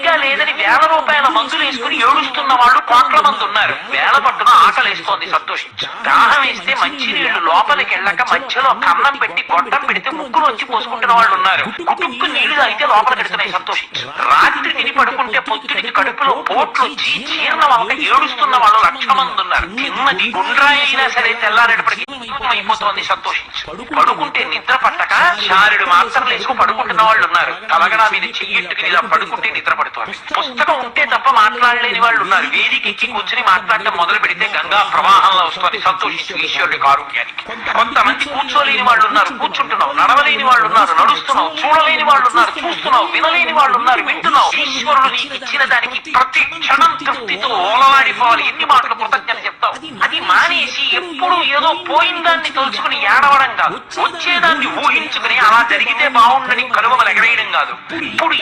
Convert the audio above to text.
సరిగ్గా లేదని వేల రూపాయల మందులు వేసుకుని ఏడుస్తున్న వాళ్ళు కోట్ల మంది ఉన్నారు. వేల పట్టున ఆకలేస్తోంది, సంతోషించు. దాహం వేస్తే మంచినీళ్లు లోపలికి వెళ్ళక మధ్యలో కన్నం పెట్టి గొట్టం పెడితే ముక్కులోంచి పోసుకుంటున్న వాళ్ళు ఉన్నారు. కుటుక్కు నీళ్లు తాగితే లోపలికి వెళ్తున్నాయి, సంతోషించు. రాత్రి తిని పడుకుంటే పొద్దుడికి కడుపులో పోట్లు వచ్చి జీర్ణం అవ్వక ఏడుస్తున్న వాళ్ళు లక్ష మంది ఉన్నారు. తిన్నది గుండ్రాయి అయినా సరే తెల్లారేటప్పటికి అయిపోతోంది, సంతోషించు. పడుకుంటే నిద్ర పట్టక చారుడు మాత్రలు వేసుకుని పడుకుంటున్న వాళ్ళు ఉన్నారు. తలగడా మీద చెయ్యట్టుకుని ఇలా పడుకుంటే నిద్ర పడుతోంది. పుస్తకం ఉంటే తప్ప మాట్లాడలేని వాళ్ళు ఉన్నారు. వేదిక ఎక్కి కూర్చుని మాట్లాడటం మొదలు పెడితే గంగా ప్రవాహంలో వస్తుంది, సంతోషించు. ఈశ్వరుడికి ఆరోగ్యానికి. కొంతమంది కూర్చోలేని వాళ్ళు ఉన్నారు, కూర్చుంటున్నావు. నడవలేని వాళ్ళు ఉన్నారు, నడుస్తున్నావు. చూడలేని వాళ్ళు ఉన్నారు, చూస్తున్నావు. వినలేని వాళ్ళు ఉన్నారు, వింటున్నావు. ఈశ్వరుడు నీకు ఇచ్చిన దానికి ప్రతి క్షణం తృప్తితో ఓలలాడిపోవాలి. ఎన్ని మాటలు కృతజ్ఞత చెప్తావు. అది మానేసి ఎప్పుడు ఏదో పోయిందాన్ని తలుచుకుని ఏడవడం కాదు, వచ్చేదాన్ని ఊహించుకుని అలా జరిగితే బాగుండని కలువలు ఎగరేయడం కాదు. ఇప్పుడు